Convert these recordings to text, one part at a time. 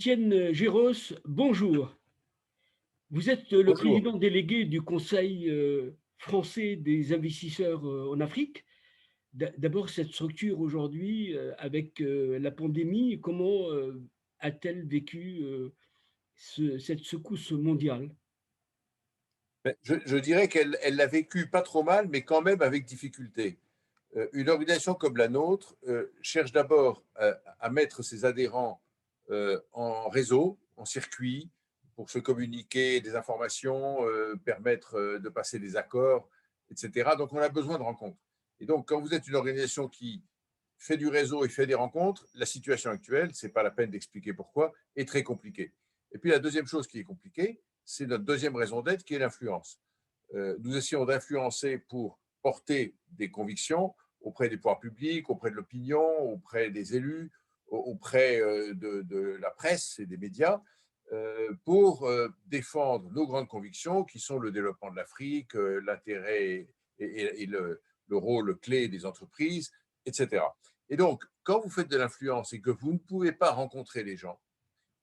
Étienne Géros, bonjour. Vous êtes le Bonjour. président délégué du Conseil français des investisseurs en Afrique. D'abord, cette structure aujourd'hui, avec la pandémie, comment a-t-elle vécu cette secousse mondiale? Je dirais qu'elle l'a vécu pas trop mal, mais quand même avec difficulté. Une organisation comme la nôtre cherche d'abord à mettre ses adhérents en réseau, en circuit, pour se communiquer des informations, permettre de passer des accords, etc. Donc, on a besoin de rencontres. Et donc, quand vous êtes une organisation qui fait du réseau et fait des rencontres, la situation actuelle, ce n'est pas la peine d'expliquer pourquoi, est très compliquée. Et puis, la deuxième chose qui est compliquée, c'est notre deuxième raison d'être, qui est l'influence. Nous essayons d'influencer pour porter des convictions auprès des pouvoirs publics, auprès de l'opinion, auprès des élus, auprès de la presse et des médias, pour défendre nos grandes convictions qui sont le développement de l'Afrique, l'intérêt et le rôle clé des entreprises, etc. Et donc, quand vous faites de l'influence et que vous ne pouvez pas rencontrer les gens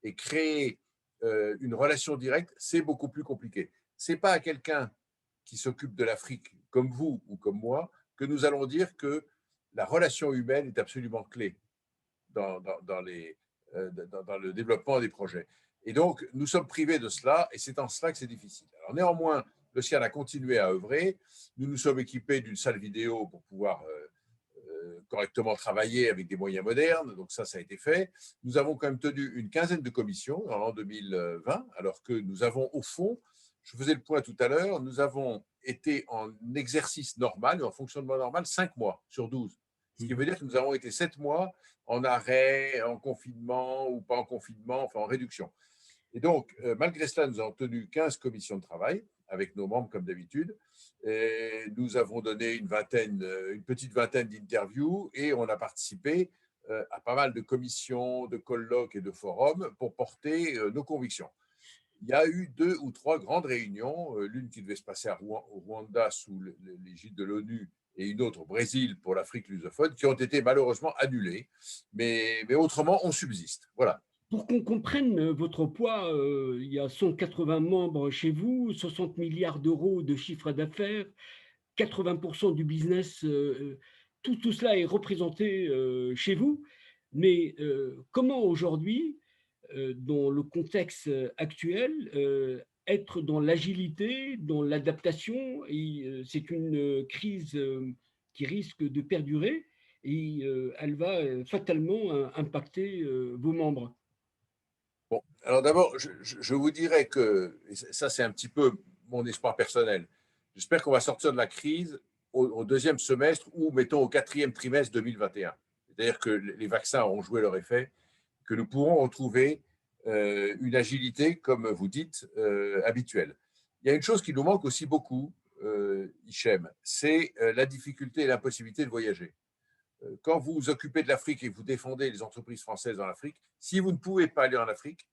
et créer une relation directe, c'est beaucoup plus compliqué. Ce n'est pas à quelqu'un qui s'occupe de l'Afrique, comme vous ou comme moi, que nous allons dire que la relation humaine est absolument clé dans le développement des projets. Et donc, nous sommes privés de cela, et c'est en cela que c'est difficile. Alors, néanmoins, le CIAN a continué à œuvrer. Nous nous sommes équipés d'une salle vidéo pour pouvoir correctement travailler avec des moyens modernes. Donc ça a été fait. Nous avons quand même tenu une quinzaine de commissions en l'an 2020, alors que nous avons au fond, je faisais le point tout à l'heure, nous avons été en exercice normal, en fonctionnement normal, 5 mois sur 12. Ce qui veut dire que nous avons été 7 mois en arrêt, en confinement ou pas en confinement, enfin en réduction. Et donc, malgré cela, nous avons tenu 15 commissions de travail avec nos membres comme d'habitude. Nous avons donné une petite vingtaine d'interviews et on a participé à pas mal de commissions, de colloques et de forums pour porter nos convictions. Il y a eu 2 ou 3 grandes réunions, l'une qui devait se passer au Rwanda sous l'égide de l'ONU et une autre au Brésil pour l'Afrique lusophone, qui ont été malheureusement annulées. Mais autrement, on subsiste. Voilà. Pour qu'on comprenne votre poids, il y a 180 membres chez vous, 60 milliards d'euros de chiffre d'affaires, 80% du business, tout cela est représenté chez vous. Mais comment aujourd'hui, dans le contexte actuel, être dans l'agilité, dans l'adaptation, et c'est une crise qui risque de perdurer et elle va fatalement impacter vos membres. Bon, alors d'abord, je vous dirais que, et ça c'est un petit peu mon espoir personnel, j'espère qu'on va sortir de la crise au deuxième semestre ou, mettons, au quatrième trimestre 2021. C'est-à-dire que les vaccins auront joué leur effet, que nous pourrons retrouver une agilité, comme vous dites, habituelle. Il y a une chose qui nous manque aussi beaucoup, Hichem, c'est la difficulté et l'impossibilité de voyager. Quand vous vous occupez de l'Afrique et que vous défendez les entreprises françaises en Afrique, si vous ne pouvez pas aller en Afrique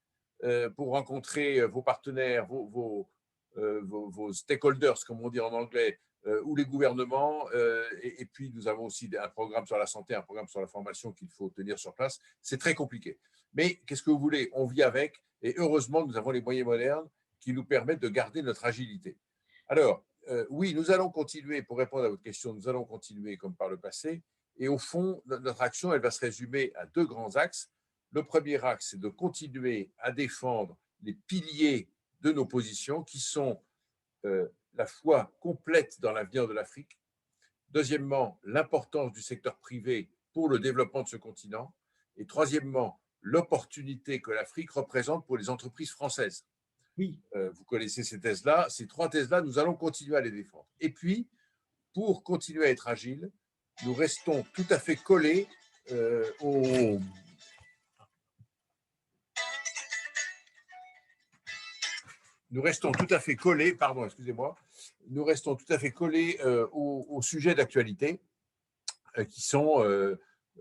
pour rencontrer vos partenaires, vos stakeholders, comme on dit en anglais, ou les gouvernements, et puis nous avons aussi un programme sur la santé, un programme sur la formation qu'il faut tenir sur place, c'est très compliqué. Mais qu'est-ce que vous voulez? On vit avec, et heureusement, nous avons les moyens modernes qui nous permettent de garder notre agilité. Alors, oui, nous allons continuer, pour répondre à votre question, nous allons continuer comme par le passé, et au fond, notre action, elle va se résumer à 2 grands axes. Le premier axe, c'est de continuer à défendre les piliers de nos positions, qui sont la foi complète dans l'avenir de l'Afrique. Deuxièmement, l'importance du secteur privé pour le développement de ce continent. Et troisièmement, l'opportunité que l'Afrique représente pour les entreprises françaises. Oui. Vous connaissez ces thèses-là. Ces 3 thèses-là, nous allons continuer à les défendre. Et puis, pour continuer à être agile, nous restons tout à fait collés aux, nous restons tout à fait collés, pardon, excusez-moi, nous restons tout à fait collés aux sujets d'actualité qui sont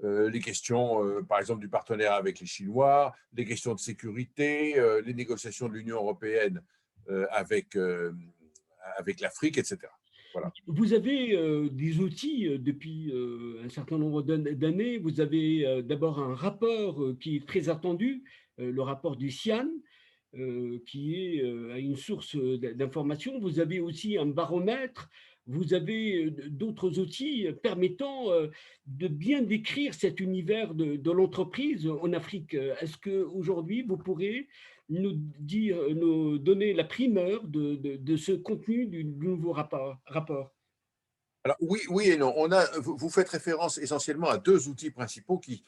les questions, par exemple, du partenariat avec les Chinois, les questions de sécurité, les négociations de l'Union européenne avec l'Afrique, etc. Voilà. Vous avez des outils depuis un certain nombre d'années. Vous avez d'abord un rapport qui est très attendu le rapport du CIAN, qui est une source d'information. Vous avez aussi un baromètre, vous avez d'autres outils permettant de bien décrire cet univers de l'entreprise en Afrique. Est-ce qu'aujourd'hui, vous pourrez nous donner la primeur de ce contenu du nouveau rapport? Alors, oui, oui et non. Vous faites référence essentiellement à deux outils principaux qui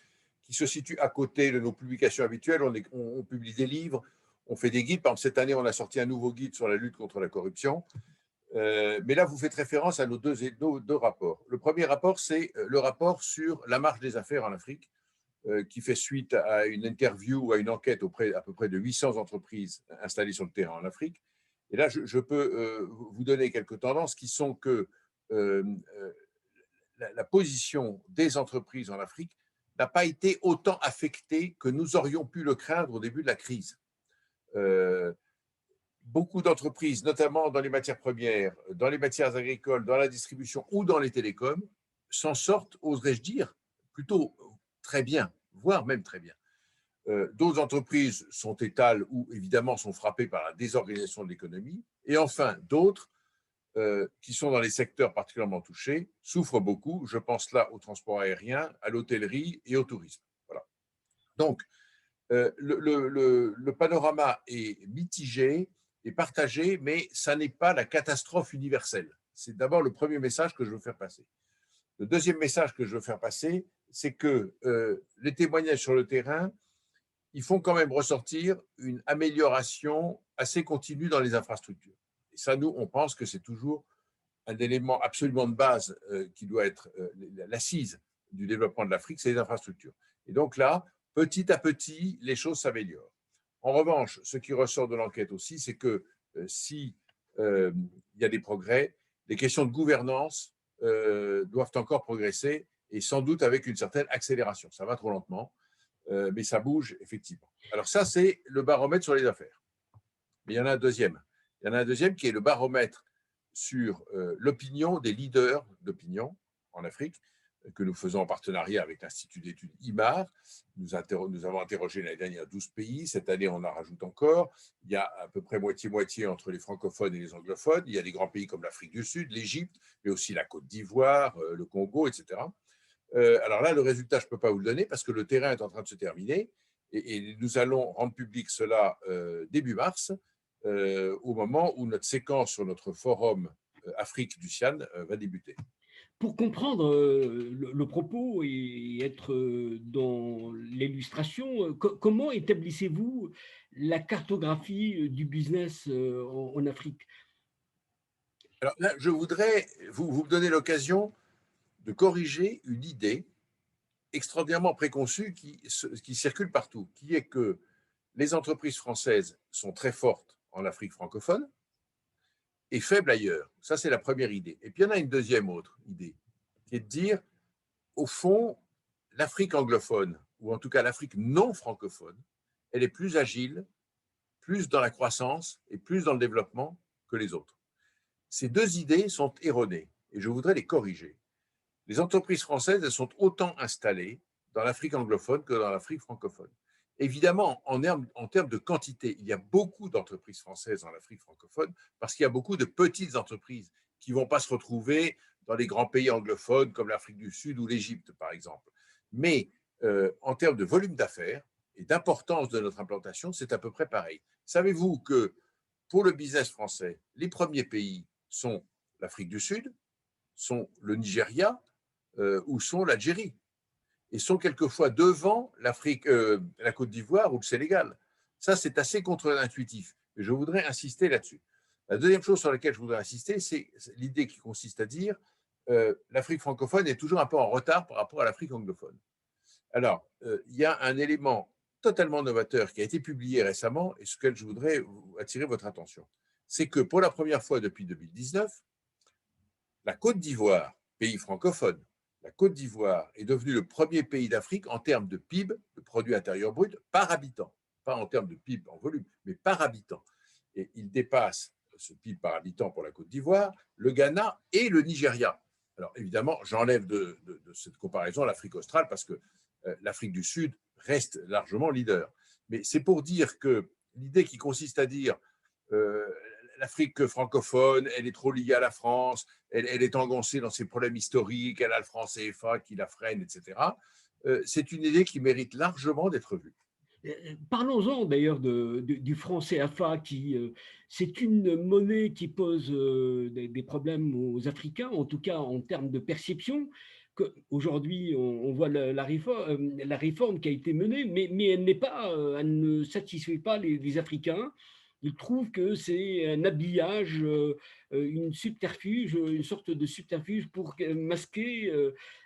se situent à côté de nos publications habituelles. On publie des livres, on fait des guides. Par exemple, cette année, on a sorti un nouveau guide sur la lutte contre la corruption. Mais là, vous faites référence à nos deux rapports. Le premier rapport, c'est le rapport sur la marche des affaires en Afrique, qui fait suite à une interview ou à une enquête auprès à peu près de 800 entreprises installées sur le terrain en Afrique. Et là, je peux vous donner quelques tendances qui sont que euh, la position des entreprises en Afrique n'a pas été autant affectée que nous aurions pu le craindre au début de la crise. Euh, Beaucoup d'entreprises, notamment dans les matières premières, dans les matières agricoles, dans la distribution ou dans les télécoms, s'en sortent, oserais-je dire, plutôt très bien, voire même très bien. D'autres entreprises sont étales ou évidemment sont frappées par la désorganisation de l'économie. Et enfin, d'autres qui sont dans les secteurs particulièrement touchés souffrent beaucoup. Je pense là au transport aérien, à l'hôtellerie et au tourisme. Voilà. Donc, le panorama est mitigé et partagé, mais ça n'est pas la catastrophe universelle. C'est d'abord le premier message que je veux faire passer. Le deuxième message que je veux faire passer, c'est que les témoignages sur le terrain, ils font quand même ressortir une amélioration assez continue dans les infrastructures. Et ça, nous, on pense que c'est toujours un élément absolument de base qui doit être l'assise du développement de l'Afrique, c'est les infrastructures. Et donc là, petit à petit, les choses s'améliorent. En revanche, ce qui ressort de l'enquête aussi, c'est que si il y a des progrès, les questions de gouvernance doivent encore progresser et sans doute avec une certaine accélération. Ça va trop lentement, mais ça bouge effectivement. Alors ça, c'est le baromètre sur les affaires. Mais il y en a un deuxième. Il y en a un deuxième qui est le baromètre sur l'opinion des leaders d'opinion en Afrique, que nous faisons en partenariat avec l'Institut d'études IMAR. Nous avons interrogé l'année dernière 12 pays. Cette année, on en rajoute encore. Il y a à peu près moitié-moitié entre les francophones et les anglophones. Il y a des grands pays comme l'Afrique du Sud, l'Égypte, mais aussi la Côte d'Ivoire, le Congo, etc. Alors là, le résultat, je ne peux pas vous le donner parce que le terrain est en train de se terminer et nous allons rendre public cela début mars, au moment où notre séquence sur notre forum Afrique du CIAN va débuter. Pour comprendre le propos et être dans l'illustration, comment établissez-vous la cartographie du business en Afrique? Alors là, je voudrais vous donner l'occasion de corriger une idée extraordinairement préconçue qui circule partout, qui est que les entreprises françaises sont très fortes en Afrique francophone et faibles ailleurs. Ça, c'est la première idée. Et puis, il y en a une deuxième autre idée, qui est de dire, au fond, l'Afrique anglophone, ou en tout cas l'Afrique non francophone, elle est plus agile, plus dans la croissance et plus dans le développement que les autres. Ces deux idées sont erronées et je voudrais les corriger. Les entreprises françaises, elles sont autant installées dans l'Afrique anglophone que dans l'Afrique francophone. Évidemment, en termes de quantité, il y a beaucoup d'entreprises françaises en Afrique francophone parce qu'il y a beaucoup de petites entreprises qui ne vont pas se retrouver dans les grands pays anglophones comme l'Afrique du Sud ou l'Égypte, par exemple. Mais en termes de volume d'affaires et d'importance de notre implantation, c'est à peu près pareil. Savez-vous que pour le business français, les premiers pays sont l'Afrique du Sud, sont le Nigeria ou sont l'Algérie et sont quelquefois devant la Côte d'Ivoire ou le Sénégal. Ça, c'est assez contre-intuitif. Et je voudrais insister là-dessus. La deuxième chose sur laquelle je voudrais insister, c'est l'idée qui consiste à dire l'Afrique francophone est toujours un peu en retard par rapport à l'Afrique anglophone. Alors, il y a un élément totalement novateur qui a été publié récemment et sur lequel je voudrais attirer votre attention. C'est que pour la première fois depuis 2019, la Côte d'Ivoire, pays francophone, la Côte d'Ivoire est devenue le premier pays d'Afrique en termes de PIB, de produit intérieur brut, par habitant. Pas en termes de PIB en volume, mais par habitant. Et il dépasse ce PIB par habitant pour la Côte d'Ivoire, le Ghana et le Nigeria. Alors évidemment, j'enlève de cette comparaison l'Afrique australe parce que l'Afrique du Sud reste largement leader. Mais c'est pour dire que l'idée qui consiste à dire euh, l'Afrique francophone, elle est trop liée à la France, elle est engoncée dans ses problèmes historiques, elle a le franc CFA qui la freine, etc. C'est une idée qui mérite largement d'être vue. Parlons-en d'ailleurs du franc CFA qui, c'est une monnaie qui pose des problèmes aux Africains, en tout cas en termes de perception. Aujourd'hui, on voit la réforme qui a été menée, mais elle n'est pas, elle ne satisfait pas les Africains. Ils trouvent que c'est un habillage, une subterfuge, une sorte de subterfuge pour masquer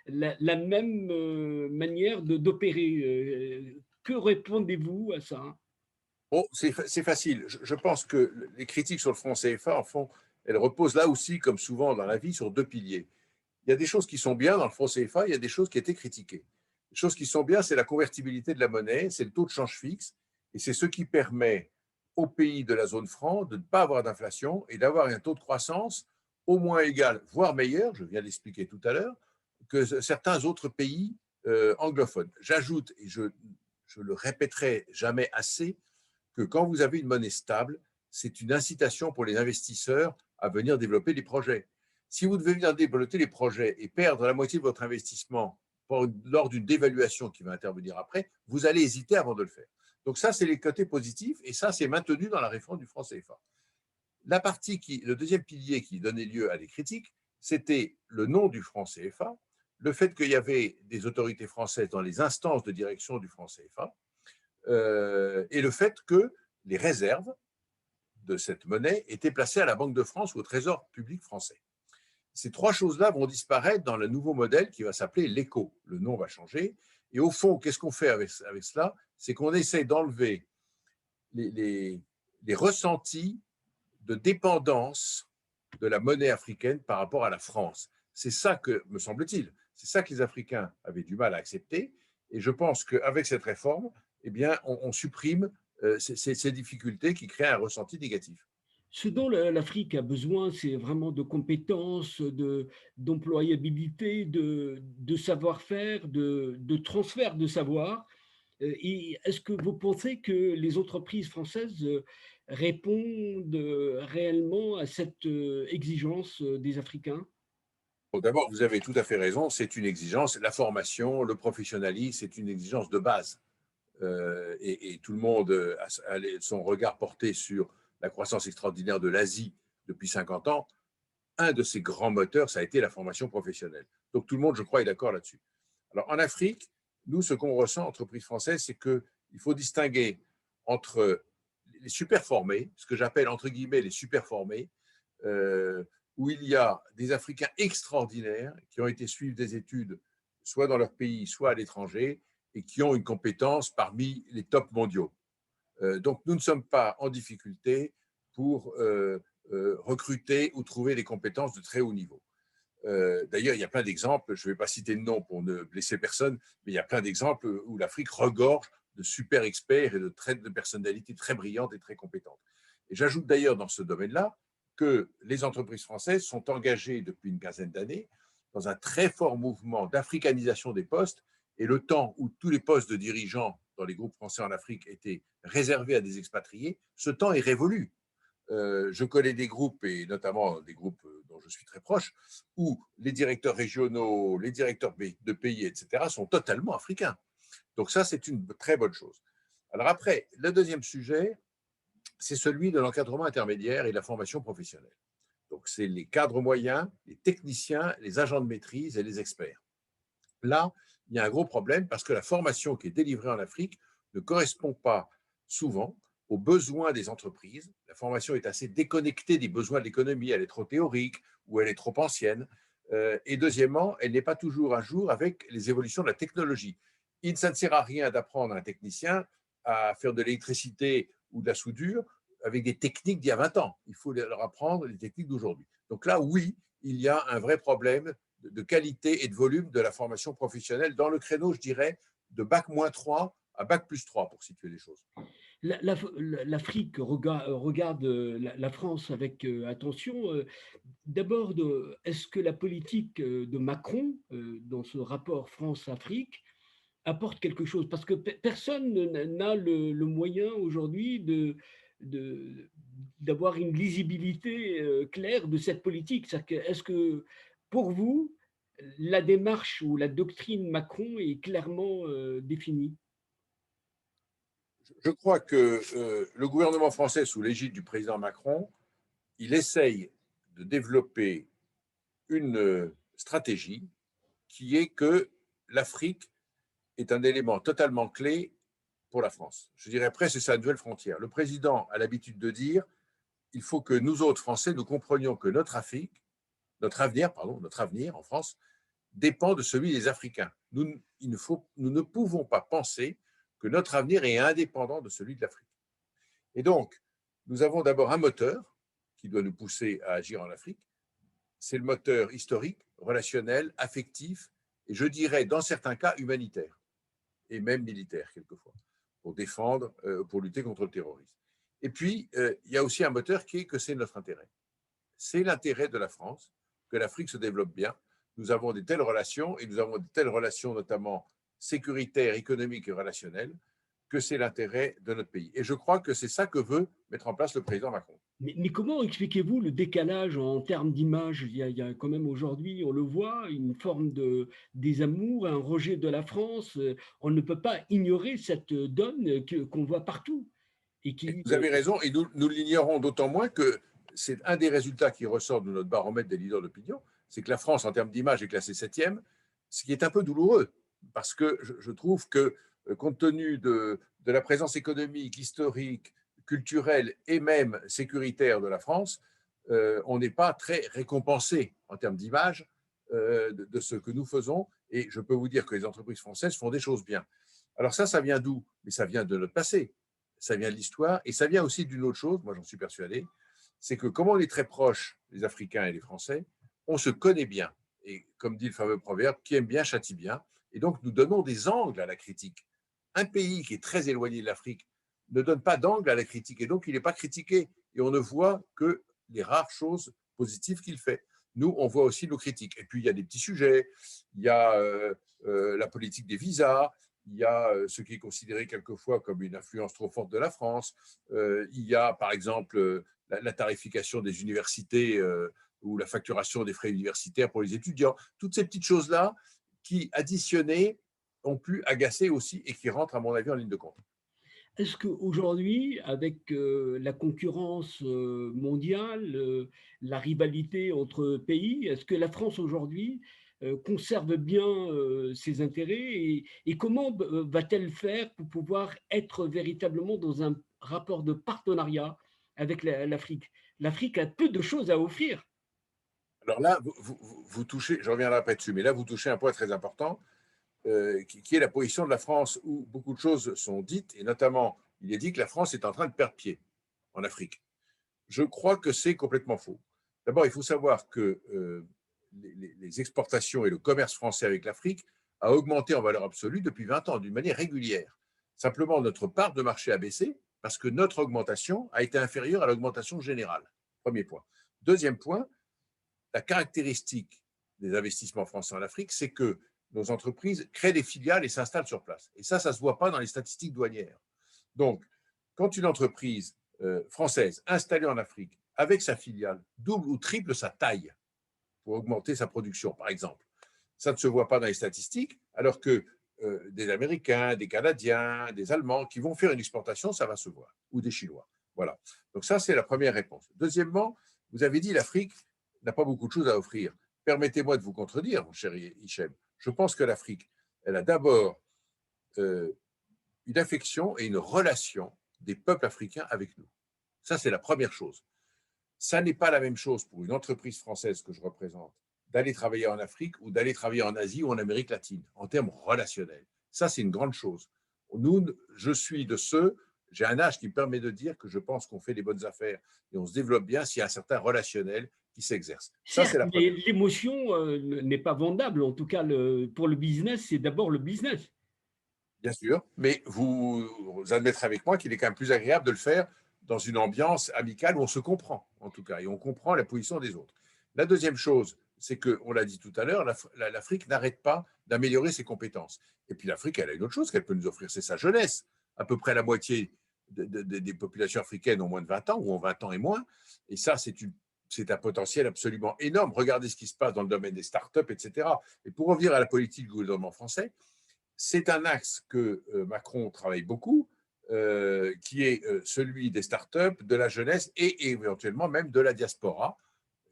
la même manière d'opérer. Que répondez-vous à ça? Bon, c'est facile. Je pense que les critiques sur le franc CFA, en fond, elles reposent là aussi, comme souvent dans la vie, sur deux piliers. Il y a des choses qui sont bien dans le franc CFA, il y a des choses qui étaient critiquées. Les choses qui sont bien, c'est la convertibilité de la monnaie, c'est le taux de change fixe, et c'est ce qui permet aux pays de la zone franc de ne pas avoir d'inflation et d'avoir un taux de croissance au moins égal, voire meilleur, je viens d'expliquer tout à l'heure, que certains autres pays anglophones. J'ajoute, et je le répéterai jamais assez, que quand vous avez une monnaie stable, c'est une incitation pour les investisseurs à venir développer des projets. Si vous devez venir développer les projets et perdre la moitié de votre investissement lors d'une dévaluation qui va intervenir après, vous allez hésiter avant de le faire. Donc ça, c'est les côtés positifs et ça, c'est maintenu dans la réforme du franc CFA. Le deuxième pilier qui donnait lieu à des critiques, c'était le nom du franc CFA, le fait qu'il y avait des autorités françaises dans les instances de direction du franc CFA, et le fait que les réserves de cette monnaie étaient placées à la Banque de France ou au Trésor public français. Ces trois choses-là vont disparaître dans le nouveau modèle qui va s'appeler l'ECO. Le nom va changer. Et au fond, qu'est-ce qu'on fait avec cela? C'est qu'on essaie d'enlever les ressentis de dépendance de la monnaie africaine par rapport à la France. C'est ça que, me semble-t-il, c'est ça que les Africains avaient du mal à accepter. Et je pense qu'avec cette réforme, eh bien, on supprime ces difficultés qui créent un ressenti négatif. Ce dont l'Afrique a besoin, c'est vraiment de compétences, d'employabilité, de savoir-faire, de transfert de savoir. Et est-ce que vous pensez que les entreprises françaises répondent réellement à cette exigence des Africains? Bon, d'abord, vous avez tout à fait raison, c'est une exigence. La formation, le professionnalisme, c'est une exigence de base. Et tout le monde a son regard porté sur la croissance extraordinaire de l'Asie depuis 50 ans. Un de ces grands moteurs, ça a été la formation professionnelle. Donc tout le monde, je crois, est d'accord là-dessus. Alors en Afrique, nous, ce qu'on ressent, entreprise française, c'est qu'il faut distinguer entre les super formés, ce que j'appelle entre guillemets les super formés, euh, où il y a des Africains extraordinaires qui ont été suivre des études soit dans leur pays, soit à l'étranger, et qui ont une compétence parmi les tops mondiaux. Donc nous ne sommes pas en difficulté pour recruter ou trouver des compétences de très haut niveau. D'ailleurs, il y a plein d'exemples, je ne vais pas citer de nom pour ne blesser personne, mais il y a plein d'exemples où l'Afrique regorge de super experts et de personnalités très brillantes et très compétentes. Et j'ajoute d'ailleurs dans ce domaine-là que les entreprises françaises sont engagées depuis une quinzaine d'années dans un très fort mouvement d'africanisation des postes, et le temps où tous les postes de dirigeants dans les groupes français en Afrique étaient réservés à des expatriés, ce temps est révolu. Je connais des groupes, et notamment des groupes dont je suis très proche, où les directeurs régionaux, les directeurs de pays, etc., sont totalement africains. Donc ça, c'est une très bonne chose. Alors après, le deuxième sujet, c'est celui de l'encadrement intermédiaire et de la formation professionnelle. Donc c'est les cadres moyens, les techniciens, les agents de maîtrise et les experts. Là, il y a un gros problème parce que la formation qui est délivrée en Afrique ne correspond pas souvent aux besoins des entreprises. La formation est assez déconnectée des besoins de l'économie, elle est trop théorique ou elle est trop ancienne. Et deuxièmement, elle n'est pas toujours à jour avec les évolutions de la technologie. Ça ne sert à rien d'apprendre à un technicien à faire de l'électricité ou de la soudure avec des techniques d'il y a 20 ans. Il faut leur apprendre les techniques d'aujourd'hui. Donc là, oui, il y a un vrai problème de qualité et de volume de la formation professionnelle dans le créneau, je dirais, de bac-3 à bac+3 pour situer les choses. L'Afrique regarde la France avec attention. D'abord, est-ce que la politique de Macron, dans ce rapport France-Afrique, apporte quelque chose parce que personne n'a le moyen aujourd'hui de- d'avoir une lisibilité claire de cette politique. Est-ce que pour vous, la démarche ou la doctrine Macron est clairement définie? Je crois que le gouvernement français, sous l'égide du président Macron, il essaye de développer une stratégie qui est que l'Afrique est un élément totalement clé pour la France. Je dirais presque c'est sa nouvelle frontière. Le président a l'habitude de dire il faut que nous autres Français, nous comprenions que notre Afrique, notre avenir en France, dépend de celui des Africains. Nous ne pouvons pas penser que notre avenir est indépendant de celui de l'Afrique. Et donc, nous avons d'abord un moteur qui doit nous pousser à agir en Afrique. C'est le moteur historique, relationnel, affectif, et je dirais dans certains cas humanitaire, et même militaire quelquefois, pour défendre, pour lutter contre le terrorisme. Et puis, il y a aussi un moteur qui est que c'est notre intérêt. C'est l'intérêt de la France que l'Afrique se développe bien. Nous avons de telles relations, et nous avons de telles relations notamment sécuritaires, économiques et relationnelles, que c'est l'intérêt de notre pays. Et je crois que c'est ça que veut mettre en place le président Macron. Mais comment expliquez-vous le décalage en termes d'image? Il y a quand même aujourd'hui, on le voit, une forme de désamour, un rejet de la France. On ne peut pas ignorer cette donne qu'on voit partout et Et qui, vous avez raison, et nous l'ignorons d'autant moins que c'est un des résultats qui ressort de notre baromètre des leaders d'opinion, c'est que la France, en termes d'image, est classée septième, ce qui est un peu douloureux, parce que je trouve que, compte tenu de la présence économique, historique, culturelle et même sécuritaire de la France, on n'est pas très récompensé en termes d'image de ce que nous faisons, et je peux vous dire que les entreprises françaises font des choses bien. Alors ça vient d'où? Mais ça vient de notre passé, ça vient de l'histoire, et ça vient aussi d'une autre chose, moi j'en suis persuadé, c'est que comme on est très proches, les Africains et les Français, on se connaît bien. Et comme dit le fameux proverbe, qui aime bien châtie bien. Et donc nous donnons des angles à la critique. Un pays qui est très éloigné de l'Afrique ne donne pas d'angle à la critique, et donc il n'est pas critiqué. Et on ne voit que les rares choses positives qu'il fait. Nous, on voit aussi nos critiques. Et puis, il y a des petits sujets. Il y a la politique des visas. Il y a ce qui est considéré quelquefois comme une influence trop forte de la France. Il y a, par exemple, la tarification des universités ou la facturation des frais universitaires pour les étudiants. Toutes ces petites choses-là qui, additionnées, ont pu agacer aussi et qui rentrent, à mon avis, en ligne de compte. est-ce qu'aujourd'hui, avec la concurrence mondiale, la rivalité entre pays, est-ce que la France aujourd'hui conserve bien ses intérêts et comment va-t-elle faire pour pouvoir être véritablement dans un rapport de partenariat avec l'Afrique? L'Afrique a peu de choses à offrir. Alors là, vous touchez, je reviendrai après dessus, mais là, vous touchez un point très important, qui est la position de la France, où beaucoup de choses sont dites, et notamment, il est dit que la France est en train de perdre pied en Afrique. Je crois que c'est complètement faux. D'abord, il faut savoir que les exportations et le commerce français avec l'Afrique a augmenté en valeur absolue depuis 20 ans, d'une manière régulière. Simplement, notre part de marché a baissé parce que notre augmentation a été inférieure à l'augmentation générale. Premier point. Deuxième point, la caractéristique des investissements français en Afrique, c'est que nos entreprises créent des filiales et s'installent sur place. Et ça ne se voit pas dans les statistiques douanières. Donc, quand une entreprise française installée en Afrique avec sa filiale double ou triple sa taille pour augmenter sa production, par exemple, ça ne se voit pas dans les statistiques, alors que des Américains, des Canadiens, des Allemands qui vont faire une exportation, ça va se voir, ou des Chinois. Voilà. Donc ça, c'est la première réponse. Deuxièmement, vous avez dit l'Afrique n'a pas beaucoup de choses à offrir. Permettez-moi de vous contredire, mon cher Hichem. Je pense que l'Afrique, elle a d'abord euh, une affection et une relation des peuples africains avec nous. Ça, c'est la première chose. Ça n'est pas la même chose pour une entreprise française que je représente d'aller travailler en Afrique ou d'aller travailler en Asie ou en Amérique latine, en termes relationnels. Ça, c'est une grande chose. Nous, je suis de ceux, j'ai un âge qui me permet de dire que je pense qu'on fait des bonnes affaires et on se développe bien s'il y a un certain relationnel qui s'exerce. Ça, c'est Certes, la mais première chose. l'émotion n'est pas vendable. En tout cas, pour le business, c'est d'abord le business. Bien sûr, mais vous admettrez avec moi qu'il est quand même plus agréable de le faire dans une ambiance amicale où on se comprend, en tout cas, et on comprend la position des autres. La deuxième chose, c'est que, on l'a dit tout à l'heure, l'Afrique n'arrête pas d'améliorer ses compétences. Et puis l'Afrique, elle a une autre chose qu'elle peut nous offrir, c'est sa jeunesse. À peu près la moitié des populations africaines ont moins de 20 ans ou ont 20 ans et moins. Et ça, c'est un potentiel absolument énorme. Regardez ce qui se passe dans le domaine des startups, etc. Et pour revenir à la politique du gouvernement français, c'est un axe que Macron travaille beaucoup, qui est celui des startups, de la jeunesse et éventuellement même de la diaspora,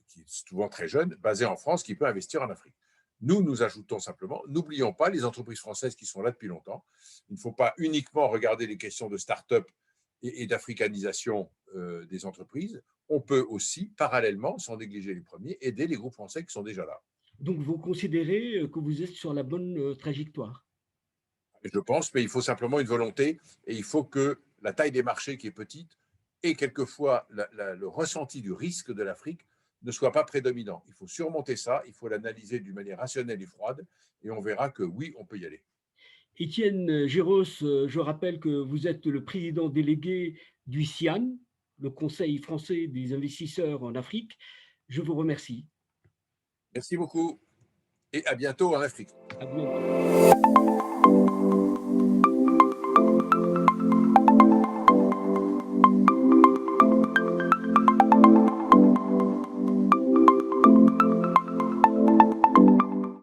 qui est souvent très jeune, basée en France, qui peut investir en Afrique. Nous ajoutons simplement, n'oublions pas les entreprises françaises qui sont là depuis longtemps. Il ne faut pas uniquement regarder les questions de start-up et d'africanisation des entreprises. On peut aussi, parallèlement, sans négliger les premiers, aider les groupes français qui sont déjà là. Donc, vous considérez que vous êtes sur la bonne trajectoire? Je pense, mais il faut simplement une volonté et il faut que la taille des marchés qui est petite et quelquefois le ressenti du risque de l'Afrique ne soit pas prédominant. Il faut surmonter ça, il faut l'analyser d'une manière rationnelle et froide et on verra que oui, on peut y aller. Étienne Géros, je rappelle que vous êtes le président délégué du CIAN, le Conseil français des investisseurs en Afrique. Je vous remercie. Merci beaucoup et à bientôt en Afrique. À bientôt.